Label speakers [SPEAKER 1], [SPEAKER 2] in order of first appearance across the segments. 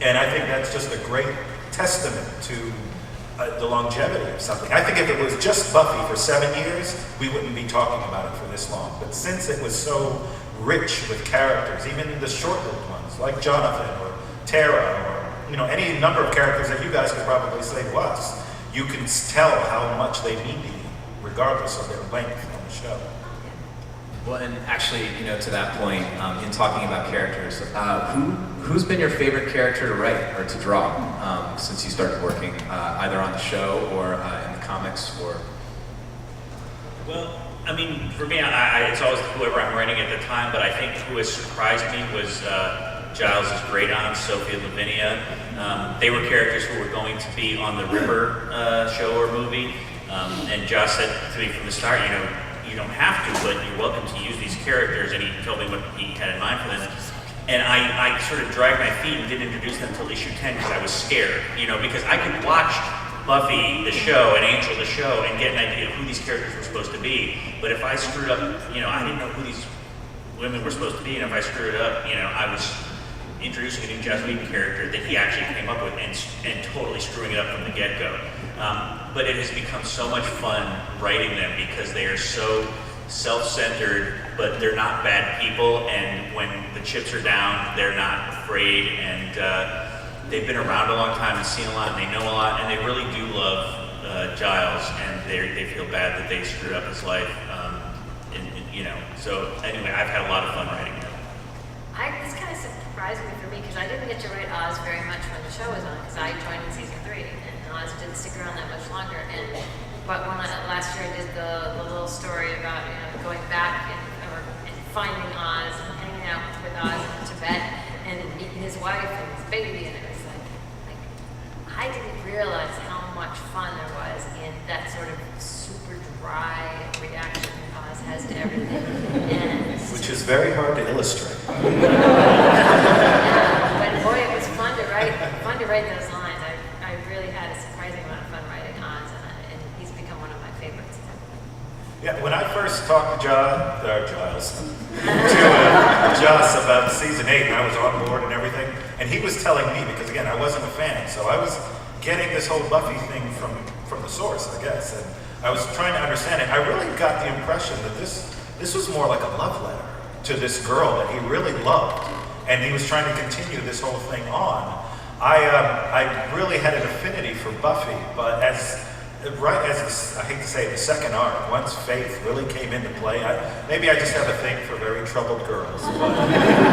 [SPEAKER 1] And I think that's just a great testament to the longevity of something. I think if it was just Buffy for 7 years, we wouldn't be talking about it for this long. But since it was so rich with characters, even the short-lived ones, like Jonathan or Tara, or any number of characters that you guys could probably say to us, you can tell how much they mean to you, regardless of their length on the show.
[SPEAKER 2] Well, and actually, to that point, in talking about characters, who's been your favorite character to write or to draw since you started working, either on the show or in the comics, or?
[SPEAKER 3] Well, I mean, for me, it's always whoever I'm writing at the time, but I think who has surprised me was Giles' great aunt, Sophie and Lavinia. They were characters who were going to be on the Ripper show or movie, and Josh said to me from the start, you don't have to, but you're welcome to use these characters, and he told me what he had in mind for them. And I sort of dragged my feet and didn't introduce them until issue 10 because I was scared, because I could watch Buffy, the show, and Angel, the show, and get an idea of who these characters were supposed to be. But if I screwed up, I didn't know who these women were supposed to be, and if I screwed it up, I was introducing a new Joss Whedon character that he actually came up with and totally screwing it up from the get-go. But it has become so much fun writing them because they are so self-centered, but they're not bad people, and when the chips are down, they're not afraid, and they've been around a long time and seen a lot, and they know a lot, and they really do love Giles, and they feel bad that they screwed up his life. So anyway, I've had a lot of fun writing them.
[SPEAKER 4] It's kind of surprising for me because I didn't get to write Oz very much when the show was on because I joined in season 3 and Oz didn't stick around that much longer. But when last year I did the little story about going back and finding Oz and hanging out with Oz in Tibet and meeting his wife and his baby, and it was like I didn't realize how much fun there was in that sort of super dry reaction Oz has to everything.
[SPEAKER 1] Which is very hard to illustrate.
[SPEAKER 4] But boy, it was fun to write those lines. I really had a surprising amount of fun writing Oz, and he's become one of my favorites.
[SPEAKER 1] Yeah, when I first talked to Giles, to Joss about season 8, and I was on board and everything, and he was telling me, because again, I wasn't a fan, so I was getting this whole Buffy thing from the source, I guess, and I was trying to understand it. I really got the impression that this was more like a love letter to this girl that he really loved, and he was trying to continue this whole thing on. I really had an affinity for Buffy, but I hate to say it, the second arc, once Faith really came into play, maybe I just have a thing for very troubled girls, but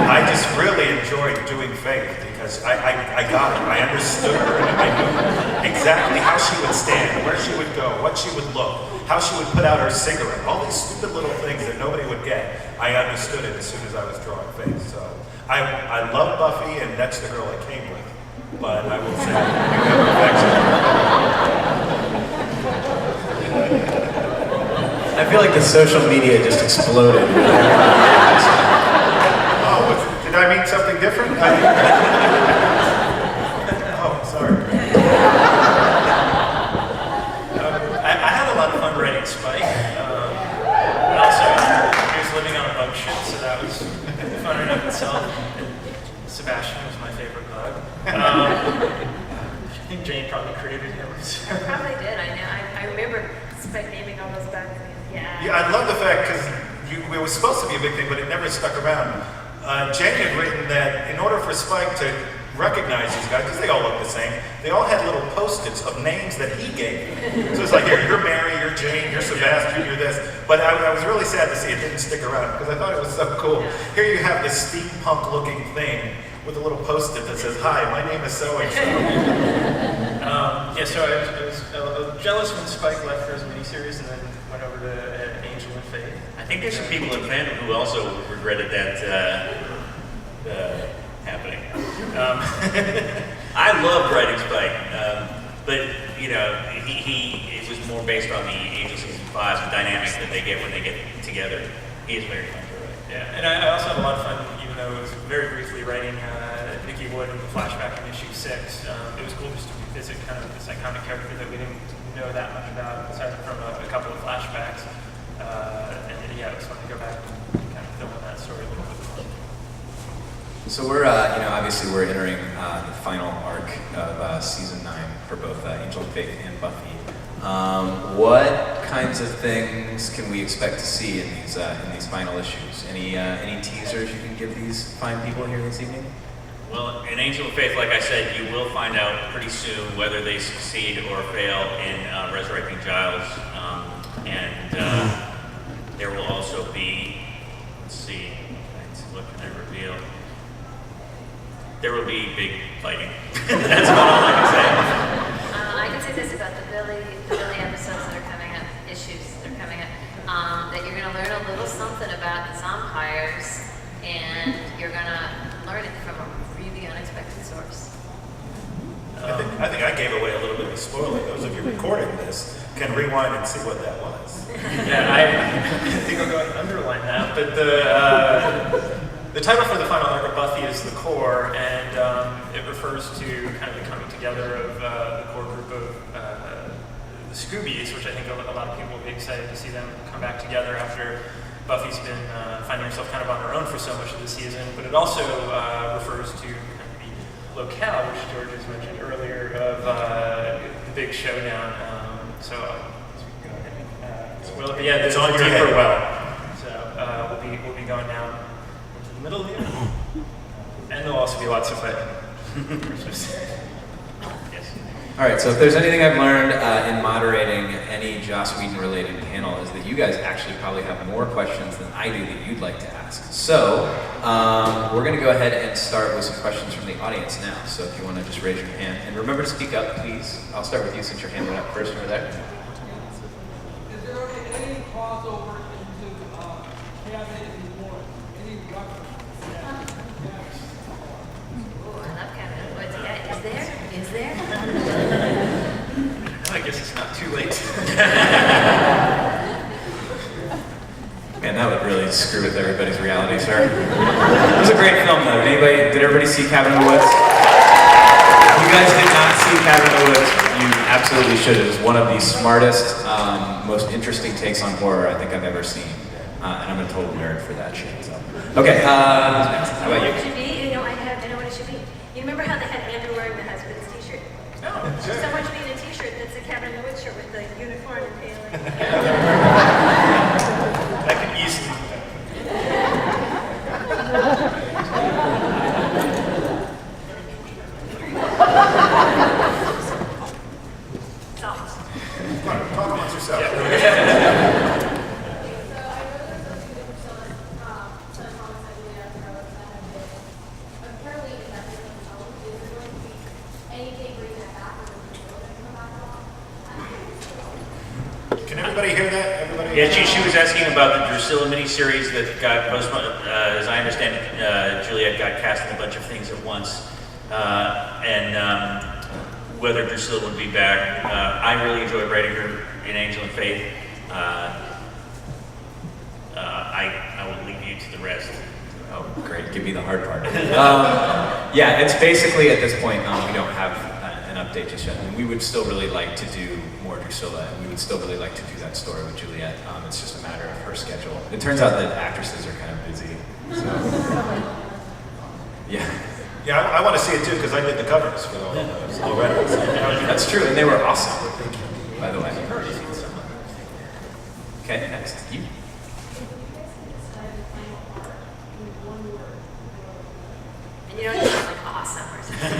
[SPEAKER 1] I just really enjoyed doing Faith because I got it. I understood her, and I knew exactly how she would stand, where she would go, what she would look, how she would put out her cigarette, all these stupid little things that nobody would get. I understood it as soon as I was drawing Faith. So I love Buffy, and that's the girl I came with. But I will say, you have affection.
[SPEAKER 2] I feel like the social media just exploded.
[SPEAKER 1] Oh, did I mean something different? Oh, sorry.
[SPEAKER 5] I had a lot of fun writing Spike. And also, he was living on a bug ship, so that was fun in and of itself. And Sebastian was my favorite bug. I think Jane probably created him.
[SPEAKER 4] I probably did. I remember Spike naming all those bugs.
[SPEAKER 1] Yeah, I love the fact, because it was supposed to be a big thing, but it never stuck around. Jane had written that in order for Spike to recognize these guys, because they all look the same, they all had little post-its of names that he gave them. So it's like, here, you're Mary, you're Jane, you're Sebastian, you're this. But I was really sad to see it didn't stick around, because I thought it was so cool. Here you have this steampunk-looking thing with a little post-it that says, hi, my name is so-and-so.
[SPEAKER 5] So I was jealous when Spike left for his miniseries and then went over to Angel and Faith.
[SPEAKER 3] I think there's some people in fandom who also regretted that happening. I loved writing Spike, but it was more based on the Angel season 5 and dynamics that they get when they get together. He is very fun to write.
[SPEAKER 5] Yeah, and I also had a lot of fun, even though it was very briefly writing Nikki Wood in the flashback in issue 6. It was cool just to revisit kind of this iconic character that we didn't know that much about, aside from a couple of flashbacks. And yeah, it was fun to go back and kind of fill in that story a little bit more.
[SPEAKER 2] So we're, obviously we're entering the final arc of season 9 for both Angel of Faith and Buffy. What kinds of things can we expect to see in these final issues? Any teasers you can give these fine people here this evening?
[SPEAKER 3] Well, in Angel of Faith, like I said, you will find out pretty soon whether they succeed or fail in resurrecting Giles. There will also be, let's see, what can I reveal? There will be big fighting. That's about all I can say.
[SPEAKER 4] I can say this about the Billy episodes that are coming up, issues that are coming up, that you're going to learn a little something about the Zompires, and you're going to learn it from a really unexpected source.
[SPEAKER 1] I think I gave away a little bit of a spoiler. Those of you recording this can rewind and see what that was.
[SPEAKER 5] Yeah, I think I'll go ahead and underline that. But the title for the final arc of Buffy is The Core, and it refers to kind of the coming together of the core group of the Scoobies, which I think a lot of people will be excited to see them come back together after Buffy's been finding herself kind of on her own for so much of the season. But it also refers to kind of the locale, which George has mentioned earlier, of the big showdown. So we can go ahead and spoil it. But yeah,
[SPEAKER 1] It's on your
[SPEAKER 5] deeper
[SPEAKER 1] head.
[SPEAKER 5] well. So we'll be going down into the middle of the year. And there'll also be lots of fighting. Christmas. Yes.
[SPEAKER 2] All right, so if there's anything I've learned in moderating any Joss Whedon related panel is that you guys actually probably have more questions than I do that you'd like to ask. So we're going to go ahead and start with some questions from the audience now. So if you want to just raise your hand and remember to speak up, please. I'll start with you since your hand went up first over there.
[SPEAKER 6] Is there any crossover into Cabinet and War? Any reference to that?
[SPEAKER 4] Ooh, I love Kevin Woods. Yeah, is there?
[SPEAKER 5] I guess it's not too late.
[SPEAKER 2] Man, that would really screw with everybody's reality, sir. It was a great film, though. Did everybody see Cabin in the Woods? If you guys did not see Cabin in the Woods, you absolutely should. It is one of the smartest, most interesting takes on horror I think I've ever seen. And I'm a total nerd for that shit. So. Okay, next. How about
[SPEAKER 7] It
[SPEAKER 2] you?
[SPEAKER 7] should be, I know what it should be. You remember how they had Andrew wearing the husband's t-shirt?
[SPEAKER 5] Oh,
[SPEAKER 7] Someone should be in a t-shirt that's a Cabin in the Woods shirt with the unicorn and paling.
[SPEAKER 5] that could easily be done.
[SPEAKER 7] Socks.
[SPEAKER 1] Talk amongst yourselves.
[SPEAKER 6] So I know there's a few different comics I really have that have been apparently in that different tone. Is there going to be anything bring that back or is it going to come back at all?
[SPEAKER 1] Can everybody hear that? Everybody?
[SPEAKER 3] Yeah, she was asking about the Drusilla miniseries that got postponed. As I understand it, Juliet got cast in a bunch of things at once. Whether Drusilla would be back. I really enjoyed writing her in Angel and Faith. I will leave you to the rest.
[SPEAKER 2] Oh, great. Give me the hard part. Yeah, it's basically at this point, we don't have an update just yet. I mean, we would still really like to do more Drusilla, and we would still really like to do that story with Juliet. It's just a matter of her schedule. It turns out that actresses are kind of busy. So. Yeah.
[SPEAKER 1] Yeah, I want to see it too because I did the covers for all those already. So,
[SPEAKER 2] That's true, and they were awesome, by the way. Okay, next. You.
[SPEAKER 4] And you don't need like awesome or something.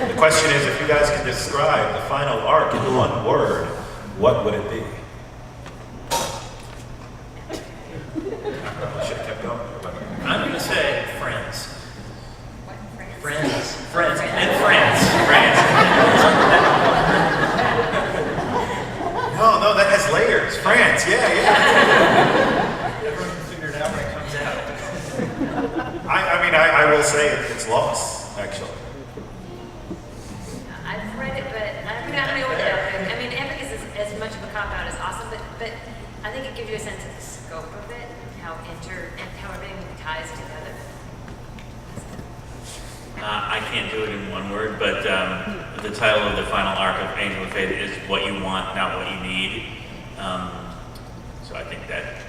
[SPEAKER 1] the question is, if you guys can describe the final arc in one word, what would it be? I probably should have kept going.
[SPEAKER 5] I'm going to say Friends.
[SPEAKER 4] Friends.
[SPEAKER 5] Friends. And Friends.
[SPEAKER 1] No, that has layers. France, yeah.
[SPEAKER 5] Everyone can figure it out when it comes out.
[SPEAKER 1] I will say it's lost, actually.
[SPEAKER 4] I've read it, but I don't know what to. I mean, Epic is as much of a cop-out as awesome, but I think it gives you a sense of the scope of it, how everything ties together.
[SPEAKER 3] I can't do it in one word, but the title of the final arc of Angel of Faith is what you want, not what you need. So I think that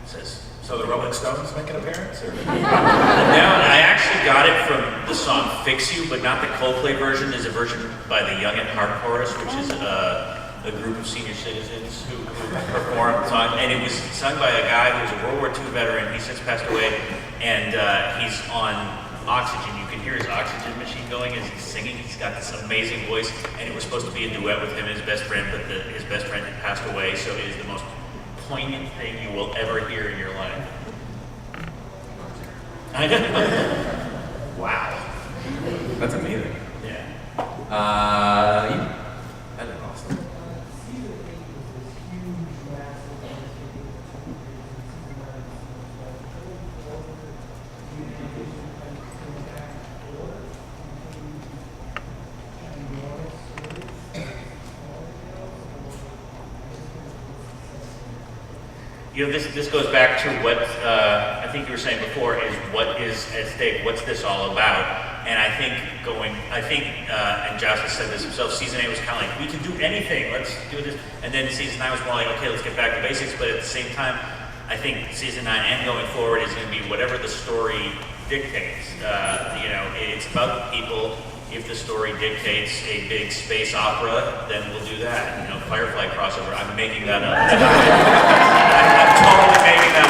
[SPEAKER 3] says
[SPEAKER 1] So the Rolling Stones make an appearance? Or?
[SPEAKER 3] No, I actually got it from the song Fix You, but not the Coldplay version. There's a version by the Young at Heart Chorus, which is a group of senior citizens who performed the song. And it was sung by a guy who was a World War II veteran. He's since passed away, and he's on oxygen. You can hear his oxygen machine going as he's singing. He's got this amazing voice, and it was supposed to be a duet with him and his best friend, but his best friend had passed away, so it is the most poignant thing you will ever hear in your life. I know. Wow.
[SPEAKER 2] That's amazing.
[SPEAKER 3] Yeah.
[SPEAKER 2] You? That is awesome.
[SPEAKER 3] You know, this goes back to what I think you were saying before, is what is at stake, what's this all about? And I think and Josh has said this himself, season 8 was kind of like, we can do anything, let's do this. And then season 9 was more like, okay, let's get back to basics. But at the same time, I think season 9 and going forward is going to be whatever the story dictates. You know, it's about the people. If the story dictates a big space opera, then we'll do that. You know, Firefly crossover. I'm making that up. I'm totally making that up.